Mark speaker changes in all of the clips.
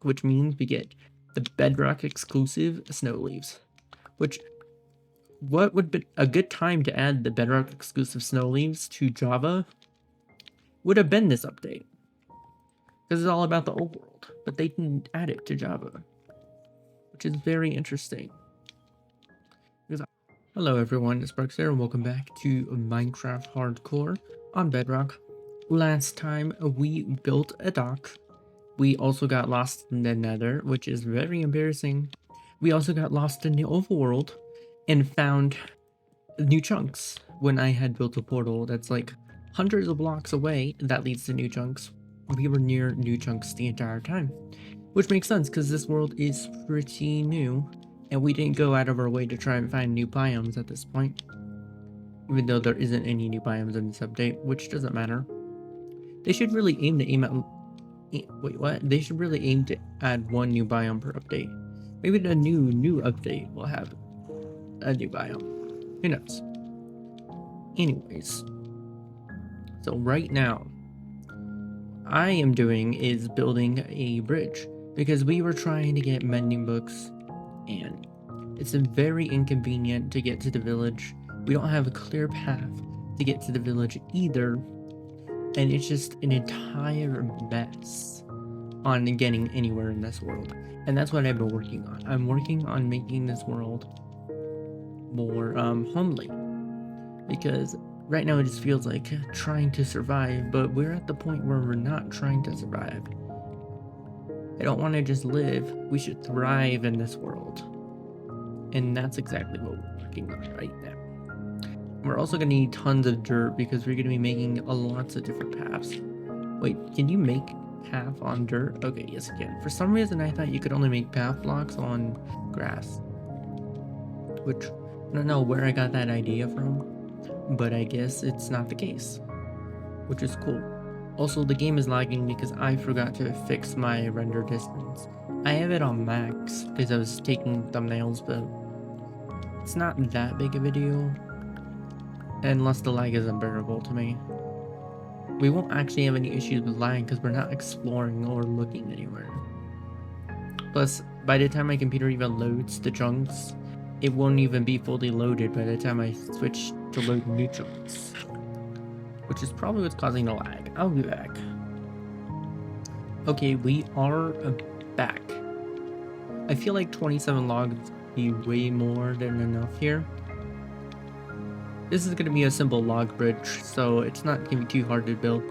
Speaker 1: which means we get the bedrock exclusive snow leaves. Which, what would be a good time to add the bedrock exclusive snow leaves to Java would have been this update. Because it's all about the old world, but they didn't add it to Java, which is very interesting. Hello everyone, it's Sparks here, and welcome back to Minecraft Hardcore on Bedrock. Last time we built a dock. We also got lost in the Nether, which is very embarrassing. We also got lost in the overworld and found new chunks when I had built a portal that's like hundreds of blocks away that leads to new chunks. We were near new chunks the entire time, which makes sense because this world is pretty new. And we didn't go out of our way to try and find new biomes at this point. Even though there isn't any new biomes in this update, which doesn't matter. They should really aim at... Wait, what? They should really aim to add one new biome per update. Maybe the new update will have a new biome. Who knows? Anyways. So right now, I am doing is building a bridge. Because we were trying to get mending books. And it's very inconvenient to get to the village. We don't have a clear path to get to the village either. And it's just an entire mess on getting anywhere in this world. And that's what I've been working on. I'm working on making this world more homely. Because right now it just feels like trying to survive, but we're at the point where we're not trying to survive. I don't want to just live. We should thrive in this world. And that's exactly what we're working on right now. We're also going to need tons of dirt because we're going to be making lots of different paths. Wait, can you make path on dirt? Okay, yes you can. For some reason I thought you could only make path blocks on grass. Which, I don't know where I got that idea from. But I guess it's not the case. Which is cool. Also, the game is lagging because I forgot to fix my render distance. I have it on max because I was taking thumbnails, but it's not that big of a deal. Unless the lag is unbearable to me. We won't actually have any issues with lag because we're not exploring or looking anywhere. Plus, by the time my computer even loads the chunks, it won't even be fully loaded by the time I switch to load new chunks. Which is probably what's causing the lag. I'll be back. Okay, we are back. I feel like 27 logs would be way more than enough here. This is going to be a simple log bridge, so it's not going to be too hard to build.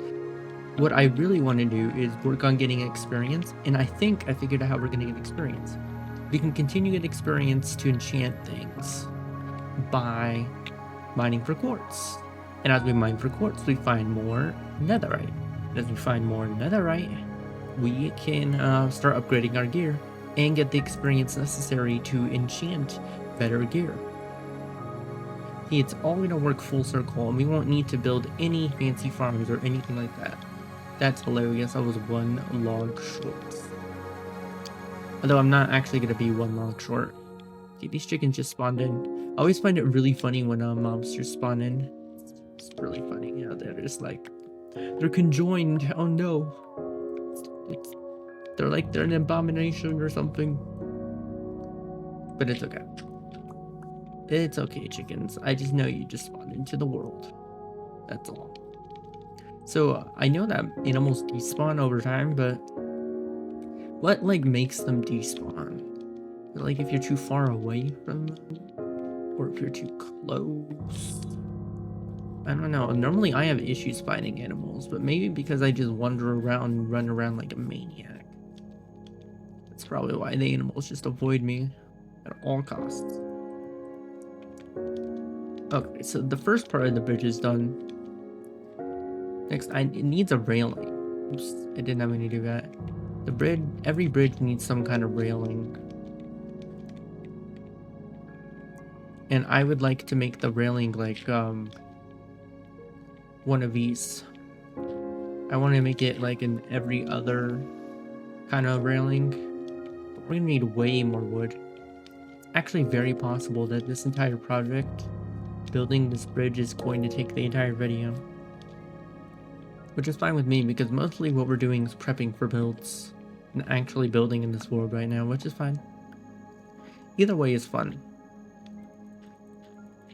Speaker 1: What I really want to do is work on getting experience, and I think I figured out how we're going to get experience. We can continue to get experience to enchant things by mining for quartz. And as we mine for quartz, we find more netherite. And as we find more netherite, we can start upgrading our gear and get the experience necessary to enchant better gear. It's all going to work full circle, and we won't need to build any fancy farms or anything like that. That's hilarious. I was one log short. Although I'm not actually going to be one log short. See, these chickens just spawned in. I always find it really funny when mobs just spawn in. It's really funny, you know, they're just like, they're conjoined, oh no. They're like, they're an abomination or something. But it's okay. It's okay, chickens. I just know you just spawned into the world. That's all. So, I know that animals despawn over time, but what, like, makes them despawn? Like, if you're too far away from them? Or if you're too close? I don't know. Normally I have issues fighting animals, but maybe because I just wander around and run around like a maniac. That's probably why the animals just avoid me at all costs. Okay, so the first part of the bridge is done. Next, it needs a railing. Oops, I didn't have any to do that. The bridge, every bridge needs some kind of railing. And I would like to make the railing like, one of these. I want to make it like in every other kind of railing. But we're gonna need way more wood. Actually, very possible that this entire project, building this bridge, is going to take the entire video. Which is fine with me because mostly what we're doing is prepping for builds. actually building in this world right now, which is fine. Either way is fun.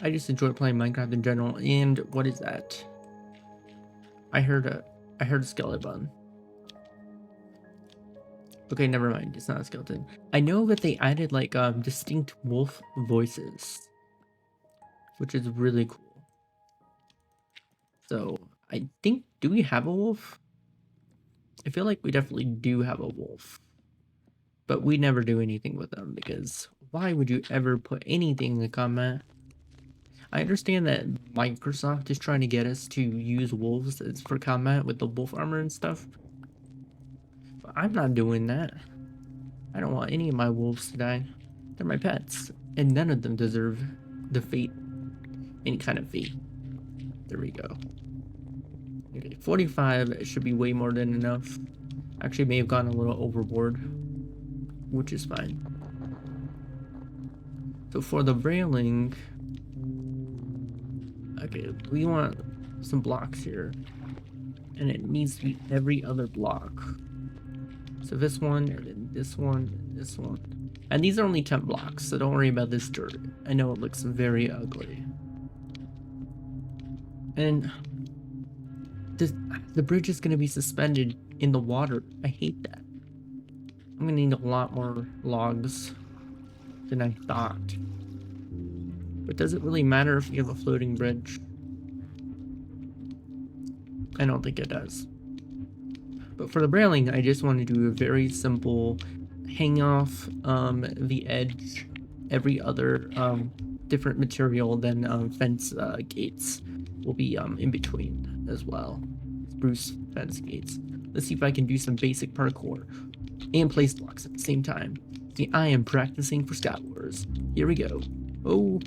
Speaker 1: I just enjoy playing Minecraft in general. And what is that? I heard a skeleton. Okay, never mind. It's not a skeleton. I know that they added like distinct wolf voices, which is really cool. So I think, do we have a wolf? I feel like we definitely do have a wolf, but we never do anything with them because why would you ever put anything in the comment? I understand that Microsoft is trying to get us to use wolves as for combat with the wolf armor and stuff, but I'm not doing that. I don't want any of my wolves to die. They're my pets, and none of them deserve the fate, any kind of fate. There we go. Okay, 45 should be way more than enough. Actually, may have gone a little overboard, which is fine. So for the railing, okay, we want some blocks here, and it needs to be every other block. So this one, and then this one, and this one. And these are only 10 blocks, so don't worry about this dirt. I know it looks very ugly. And the bridge is going to be suspended in the water. I hate that. I'm going to need a lot more logs than I thought. But does it really matter if you have a floating bridge? I don't think it does. But for the railing, I just want to do a very simple hang off the edge every other different material than fence gates will be in between as well. Spruce fence gates. Let's see if I can do some basic parkour and place blocks at the same time. See, I am practicing for Sky Wars. Here we go. Oh,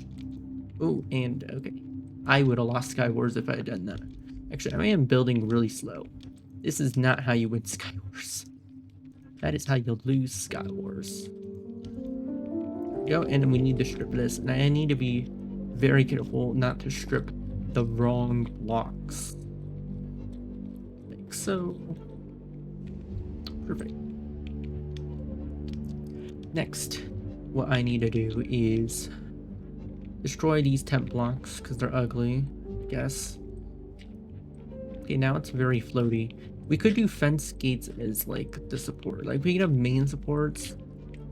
Speaker 1: and okay. I would have lost Sky Wars if I had done that. Actually, I am building really slow. This is not how you win Sky Wars. That is how you'll lose Sky Wars. There we go, and then we need to strip this, and I need to be very careful not to strip the wrong blocks. Like so. Perfect. Next, what I need to do is destroy these temp blocks because they're ugly, I guess. Okay, now it's very floaty. We could do fence gates as like the support. Like we could have main supports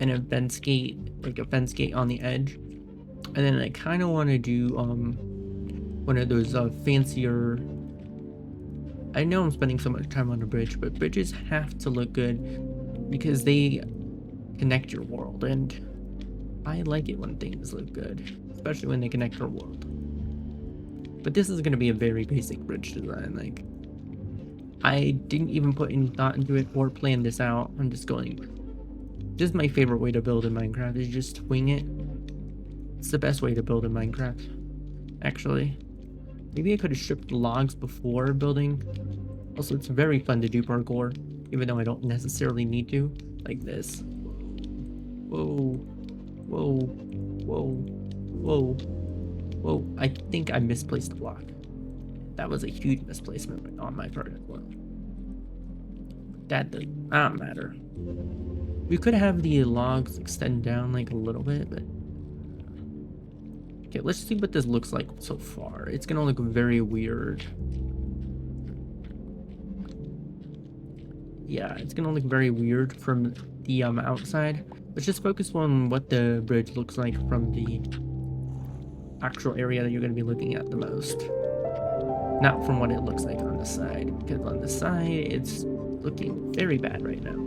Speaker 1: and a fence gate, like a fence gate on the edge. And then I kind of want to do one of those fancier. I know I'm spending so much time on the bridge, but bridges have to look good because they connect your world, and I like it when things look good, especially when they connect your world. But this is going to be a very basic bridge design. Like, I didn't even put any thought into it or plan this out. I'm just going. This is my favorite way to build in Minecraft, is just wing it. It's the best way to build in Minecraft, actually. Maybe I could have stripped the logs before building. Also, it's very fun to do parkour, even though I don't necessarily need to. Like this. Whoa. Whoa. Whoa. Whoa. Whoa. I think I misplaced the block. That was a huge misplacement on my part as well. That does not matter. We could have the logs extend down like a little bit, but... Okay, let's see what this looks like so far. It's gonna look very weird. Yeah, it's gonna look very weird from the outside. Let's just focus on what the bridge looks like from the actual area that you're gonna be looking at the most. Not from what it looks like on the side, because on the side, it's looking very bad right now.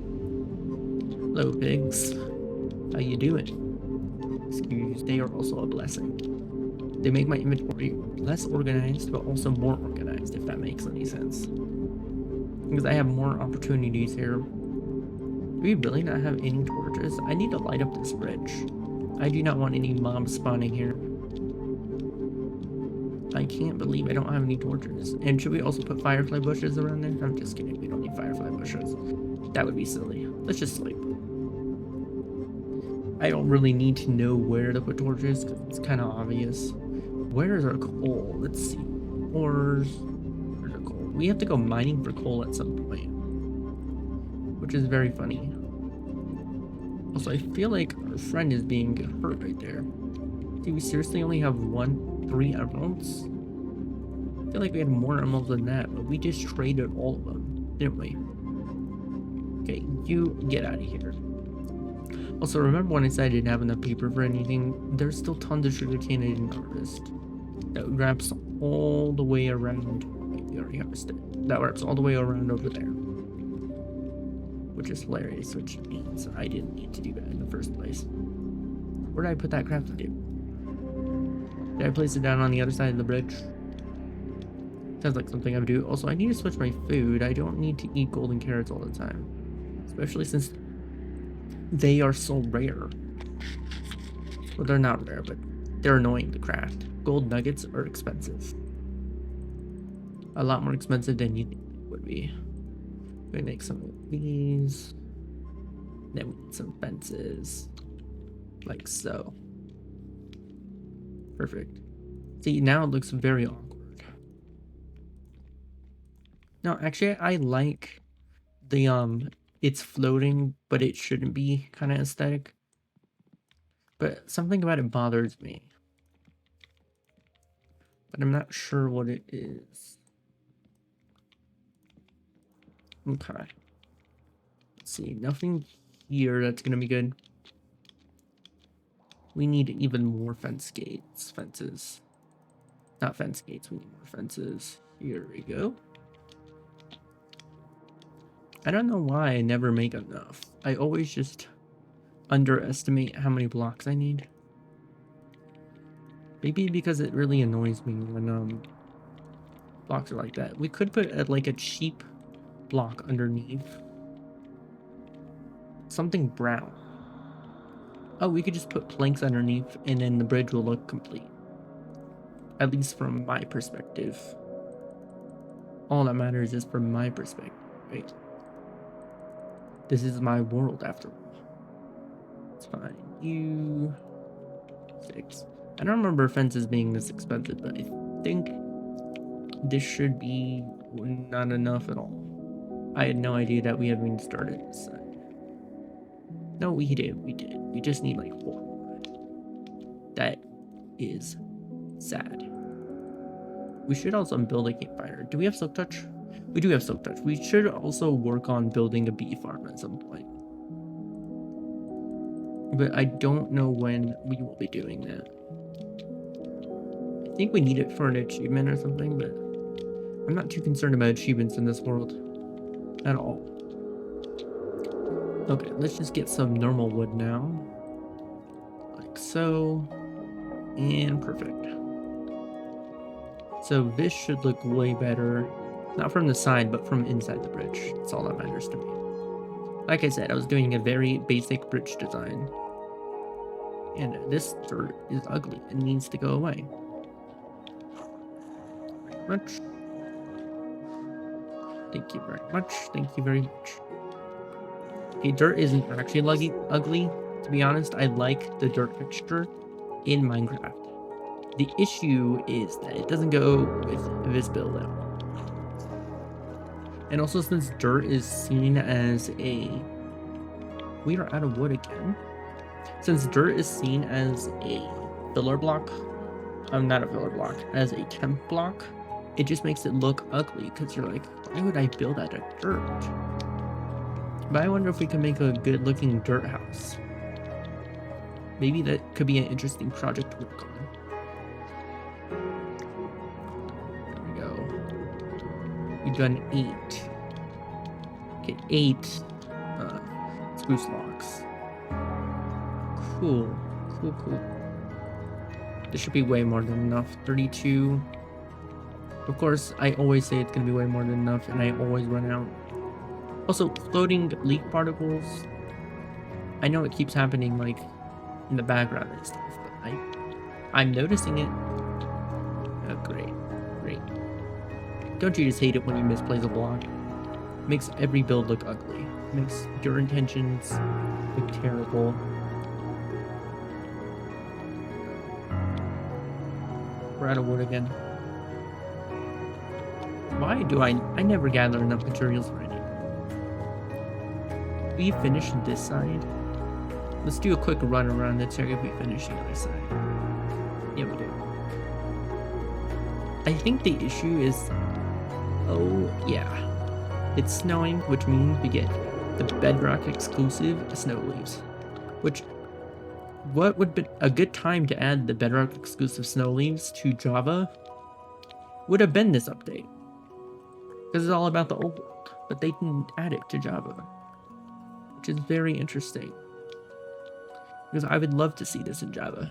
Speaker 1: Hello, pigs. How you doing? Excuse, they are also a blessing. They make my inventory less organized, but also more organized, if that makes any sense. Because I have more opportunities here. Do we really not have any torches? I need to light up this bridge. I do not want any mobs spawning here. I can't believe I don't have any torches. And should we also put firefly bushes around there? I'm just kidding, we don't need firefly bushes. That would be silly. Let's just sleep. I don't really need to know where to put torches because it's kind of obvious. Where is our coal? Let's see. Ores. Where's our coal? We have to go mining for coal at some point, which is very funny. Also, I feel like our friend is being hurt right there. Do we seriously only have 3 emeralds? I feel like we had more emeralds than that, but we just traded all of them, didn't we? Okay, you get out of here. Also, remember when I said I didn't have enough paper for anything? There's still tons of sugarcane I didn't harvest. That wraps all the way around. Wait, we already harvested. That wraps all the way around over there. Which is hilarious, which means I didn't need to do that in the first place. Where did I put that crafting table? Did I place it down on the other side of the bridge? Sounds like something I would do. Also, I need to switch my food. I don't need to eat golden carrots all the time. Especially since they are so rare. Well, they're not rare, but they're annoying to craft. Gold nuggets are expensive. A lot more expensive than you think they would be. I'm gonna make some of these. Then we need some fences. Like so. Perfect. See, now it looks very awkward. No, actually, I like the, it's floating, but it shouldn't be kind of aesthetic. But something about it bothers me. But I'm not sure what it is. Okay. Let's see, nothing here that's gonna be good. We need even more fences. Not fence gates, we need more fences. Here we go. I don't know why I never make enough. I always just underestimate how many blocks I need. Maybe because it really annoys me when blocks are like that. We could put like a cheap block underneath. Something brown. Oh, we could just put planks underneath and then the bridge will look complete. At least from my perspective. All that matters is from my perspective, right? This is my world after all. It's fine. You... 6. I don't remember fences being this expensive, but I think this should be not enough at all. I had no idea that we hadn't even started this side. No, we did. We just need like 4 more. That is sad. We should also build a campfire. Do we have silk touch? We do have silk touch. We should also work on building a bee farm at some point. But I don't know when we will be doing that. I think we need it for an achievement or something, but I'm not too concerned about achievements in this world at all. Okay, let's just get some normal wood now. Like so. And perfect. So this should look way better. Not from the side, but from inside the bridge. That's all that matters to me. Like I said, I was doing a very basic bridge design. And this dirt is ugly. It needs to go away. Very much. Thank you very much. Thank you very much. Okay, dirt isn't actually ugly. To be honest, I like the dirt texture in Minecraft. The issue is that it doesn't go with this build at all. And also, since dirt is seen as a... We are out of wood again. Since dirt is seen as a filler block, not a filler block, as a temp block, it just makes it look ugly, because you're like, why would I build out of dirt? But I wonder if we can make a good looking dirt house. Maybe that could be an interesting project to work on. There we go. We've done 8. Okay, 8 spruce logs. Cool. This should be way more than enough. 32. Of course, I always say it's gonna be way more than enough, and I always run out. Also, floating leaf particles. I know it keeps happening, like, in the background and stuff, but I'm noticing it. Oh, great. Don't you just hate it when you misplace a block? It makes every build look ugly. It makes your intentions look terrible. We're out of wood again. Why do I never gather enough materials for anything? We finished this side. Let's do a quick run around and check if we finish the other side. Yeah, we do. I think the issue is, oh yeah, it's snowing, which means we get the bedrock exclusive snow leaves. Which, what would be a good time to add the bedrock exclusive snow leaves to Java would have been this update, because it's all about the old world, but they didn't add it to Java, which is very interesting, because I would love to see this in Java.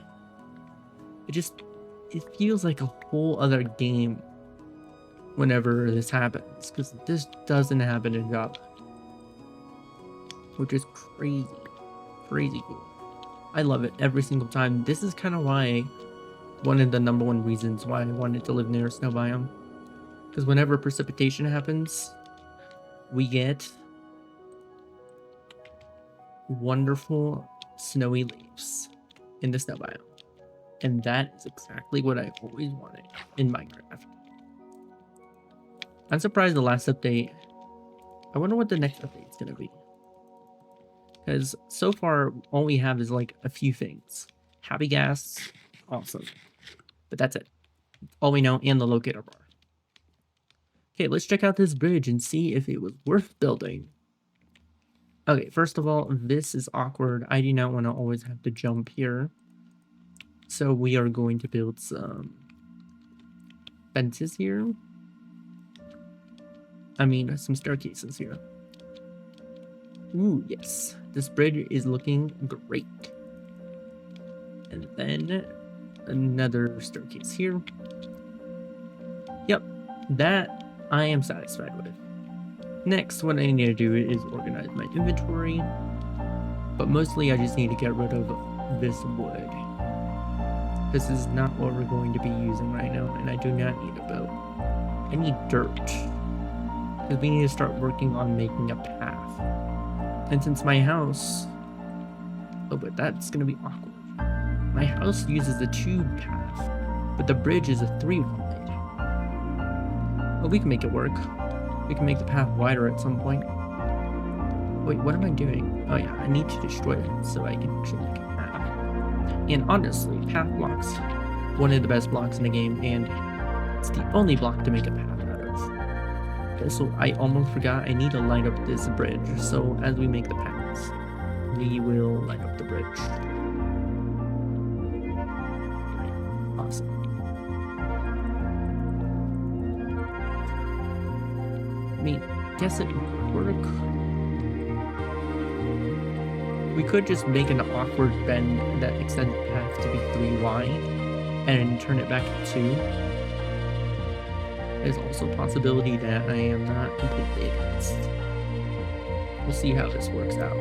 Speaker 1: It feels like a whole other game whenever this happens, because this doesn't happen in Java, which is crazy cool. I love it every single time. This is kind of why, one of the number one reasons why I wanted to live near a snow biome, because whenever precipitation happens, we get wonderful snowy leaves in the snow biome. And that is exactly what I always wanted in Minecraft. I'm surprised the last update. I wonder what the next update is going to be. Because so far, all we have is like a few things. Happy gas, awesome. But that's it. All we know, and the locator bar. Okay, let's check out this bridge and see if it was worth building. Okay, first of all, this is awkward. I do not want to always have to jump here. So we are going to build some fences here. I mean, some staircases here. Ooh, yes. This bridge is looking great. And then another staircase here. Yep, that I am satisfied with. Next, what I need to do is organize my inventory. But mostly I just need to get rid of this wood. This is not what we're going to be using right now, and I do not need a boat. I need dirt, because we need to start working on making a path. And since my house... Oh, but that's going to be awkward. My house uses a tube path, but the bridge is a 3-wide. Well, we can make it work. We can make the path wider at some point. Wait, what am I doing? Oh yeah, I need to destroy it so I can actually make a path. And honestly, path blocks, one of the best blocks in the game, and it's the only block to make a path out of. Okay, so I almost forgot I need to light up this bridge, so as we make the paths, we will light up the bridge. Awesome. I mean, guess it would work. We could just make an awkward bend that extends the path to be 3 wide and turn it back to 2. There's also a possibility that I am not completely against. We'll see how this works out.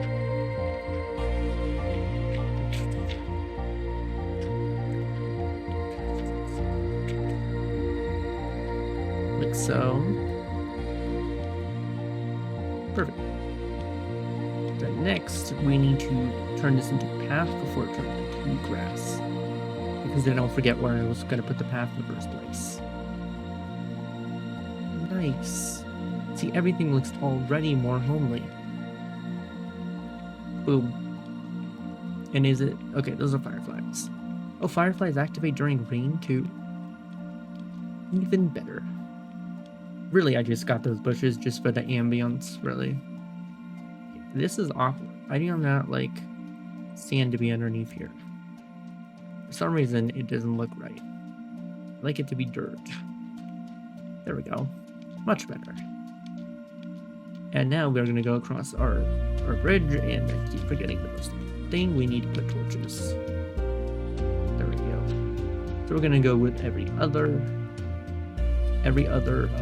Speaker 1: Like so. Perfect. Then next, we need to turn this into a path before it turns into grass. Because then I'll forget where I was going to put the path in the first place. Nice. See, everything looks already more homely. Boom. And is it... Okay, those are fireflies. Oh, fireflies activate during rain too? Even better. Really, I just got those bushes just for the ambience, really. This is awkward. I do not like sand to be underneath here. For some reason, it doesn't look right. I like it to be dirt. There we go. Much better. And now we're going to go across our bridge, and I keep forgetting the most thing. We need to put torches. There we go. So we're going to go with every other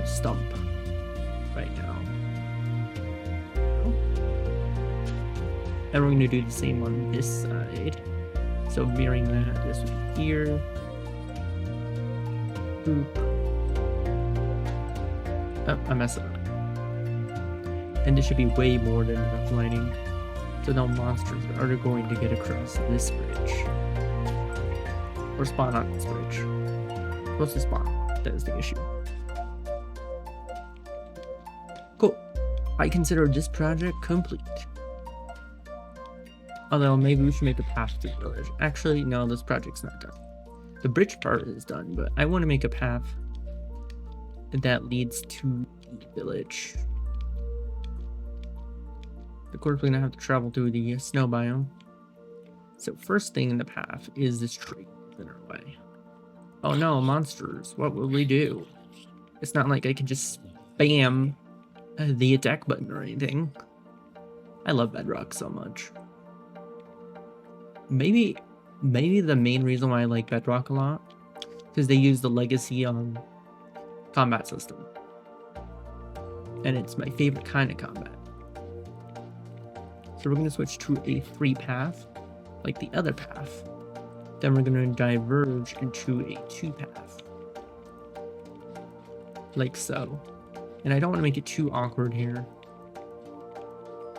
Speaker 1: stump right now. And we're going to do the same on this side. So mirroring that, this would be here. Boop. Oh, I messed up. And this should be way more than enough lighting. So no monsters are going to get across this bridge. Or spawn on this bridge. Mostly spawn. That is the issue. Cool. I consider this project complete. Although maybe we should make a path to the village. Actually, no, this project's not done. The bridge part is done, but I want to make a path that leads to the village. Of course, we're gonna have to travel through the snow biome. So first thing in the path is this tree in our way. Oh no, monsters! What will we do? It's not like I can just spam the attack button or anything. I love bedrock so much. Maybe the main reason why I like bedrock a lot is because they use the legacy combat system, and it's my favorite kind of combat. So we're going to switch to a free path like the other path, then we're going to diverge into a 2-path like so. And I don't want to make it too awkward here.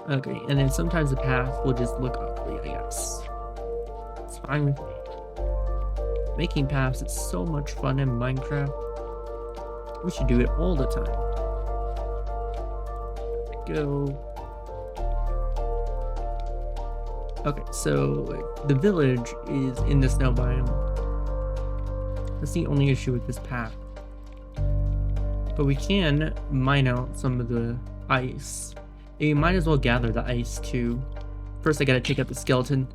Speaker 1: Okay, and then sometimes the path will just look ugly, I guess. It's fine with me. Making paths is so much fun in Minecraft. We should do it all the time. There we go. Okay, so the village is in the snow biome. That's the only issue with this path. But we can mine out some of the ice. And you might as well gather the ice too. First I gotta take out the skeleton.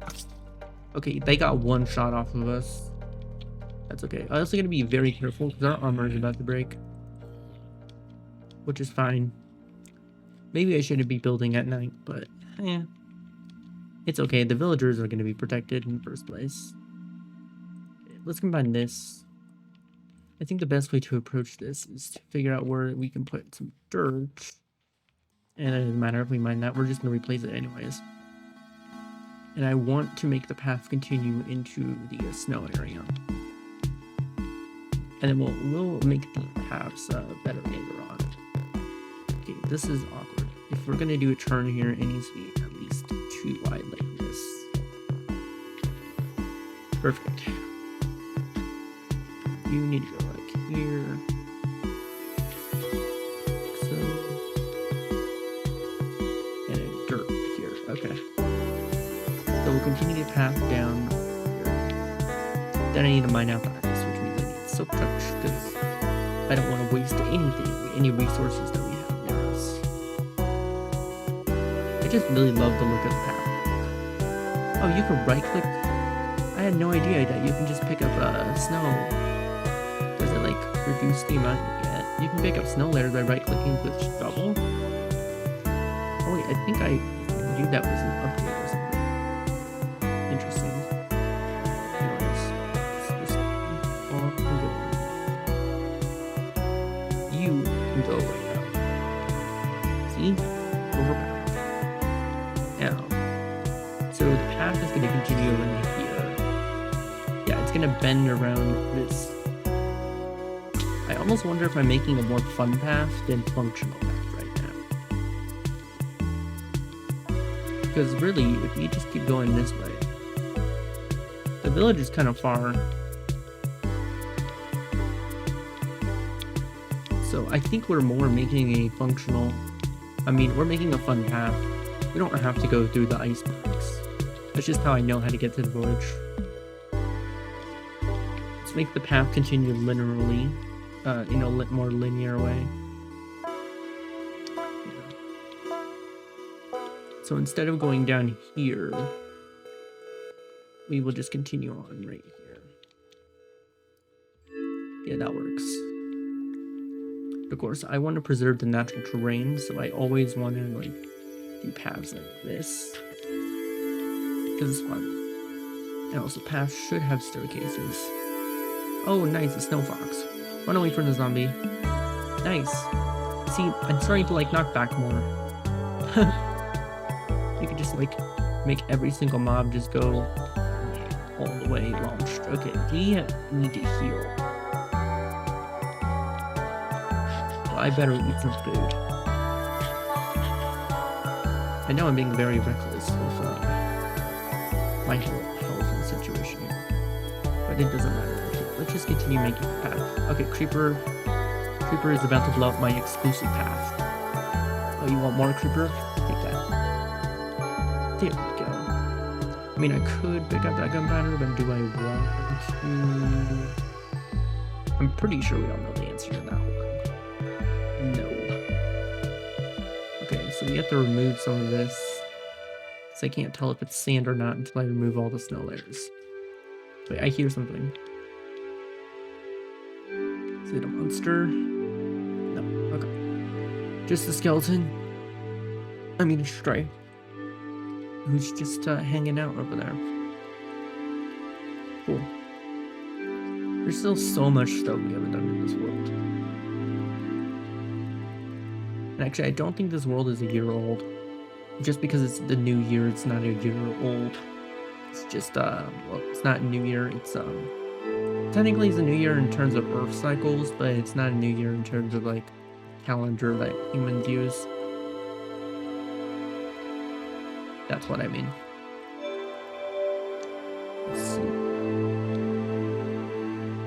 Speaker 1: Okay, they got one shot off of us. That's okay. I also gotta be very careful because our armor is about to break. Which is fine. Maybe I shouldn't be building at night, but it's okay. The villagers are gonna be protected in the first place. Let's combine this. I think the best way to approach this is to figure out where we can put some dirt. And it doesn't matter if we mine that, we're just going to replace it anyways. And I want to make the path continue into the snow area. And then we'll make the paths better later on. Okay, this is awkward. If we're going to do a turn here, it needs to be at least 2 wide like this. Perfect. You need to go like here. So. And a dirt here. Okay. So we'll continue the path down here. Then I need to mine out the ice, which means I need silk touch, because I don't want to waste any resources that we have near us. I just really love the look of the path. Oh, you can right click. I had no idea that you can just pick up snow. Does it like reduce the amount you get? You can pick up snow layers by right clicking with double. Oh wait, I think I knew that was an update or something. Interesting. You can go right now. See? Overpowered. Now, so the path is going to continue over here. Yeah, it's going to bend around this. I almost wonder if I'm making a more fun path than functional path right now. Because really, if we just keep going this way, the village is kind of far. So I think we're more making a functional, we're making a fun path. We don't have to go through the icebergs. That's just how I know how to get to the village. Let's make the path continue linearly. In a more linear way. So instead of going down here, we will just continue on right here. Yeah, that works. Of course, I want to preserve the natural terrain, so I always want to do paths like this. Because it's fun. And also paths should have staircases. Oh, nice, a snow fox. Run away from the zombie. Nice. See, I'm starting to knock back more. You could just make every single mob just go all the way launched. Okay, we need to heal. Well, I better eat some food. I know I'm being very reckless with my health situation here, but it doesn't matter. Let's just continue making the path. Okay, Creeper is about to blow up my exclusive path. Oh, you want more Creeper? Take that. There we go. mean, I could pick up that gunpowder, but do I want to? I'm pretty sure we all know the answer to that one. No. Okay, so we have to remove some of this. So I can't tell if it's sand or not until I remove all the snow layers. Wait, I hear something. Is it a monster? No, okay. Just a skeleton. I mean, a stray. Who's just hanging out over there. Cool. There's still so much stuff we haven't done in this world. And actually, I don't think this world is a year old. Just because it's the new year, it's not a year old. It's just, well, it's not a new year, it's, technically it's a new year in terms of Earth cycles, but it's not a new year in terms of, like, calendar that humans use. That's what I mean. Let's see.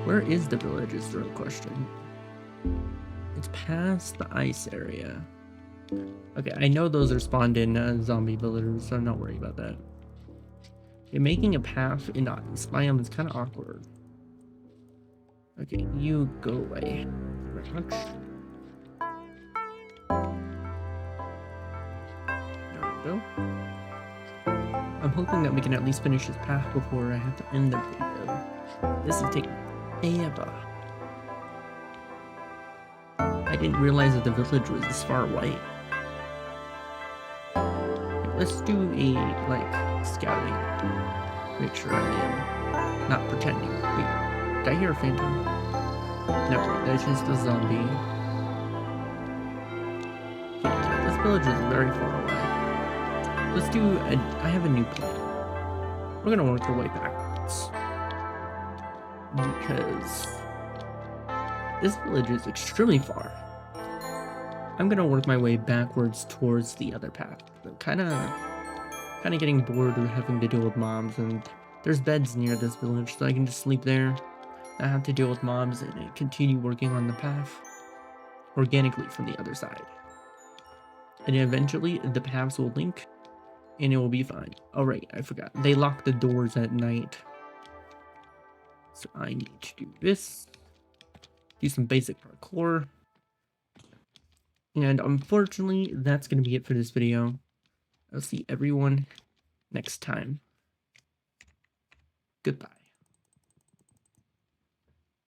Speaker 1: Where is the village is the real question. It's past the ice area. Okay, I know those are spawned in zombie villagers, so I'm not worried about that. Okay, making a path in ice biome is kind of awkward. Okay, you go away. Very much. There we go. I'm hoping that we can at least finish this path before I have to end the video. This is taking forever. I didn't realize that the village was this far away. Let's do a, like, scouting. Make sure I am not pretending. Wait, did I hear a phantom? No, that's just a zombie. Okay, this village is very far away. Let's do I have a new plan. We're gonna work our way backwards. Because this village is extremely far. I'm gonna work my way backwards towards the other path. I'm kinda getting bored of having to deal with mobs, and there's beds near this village, so I can just sleep there, not have to deal with mobs, and continue working on the path organically from the other side. And eventually, the paths will link, and it will be fine. Oh right, I forgot. They lock the doors at night. So I need to do this. Do some basic parkour. And unfortunately, that's going to be it for this video. I'll see everyone next time. Goodbye.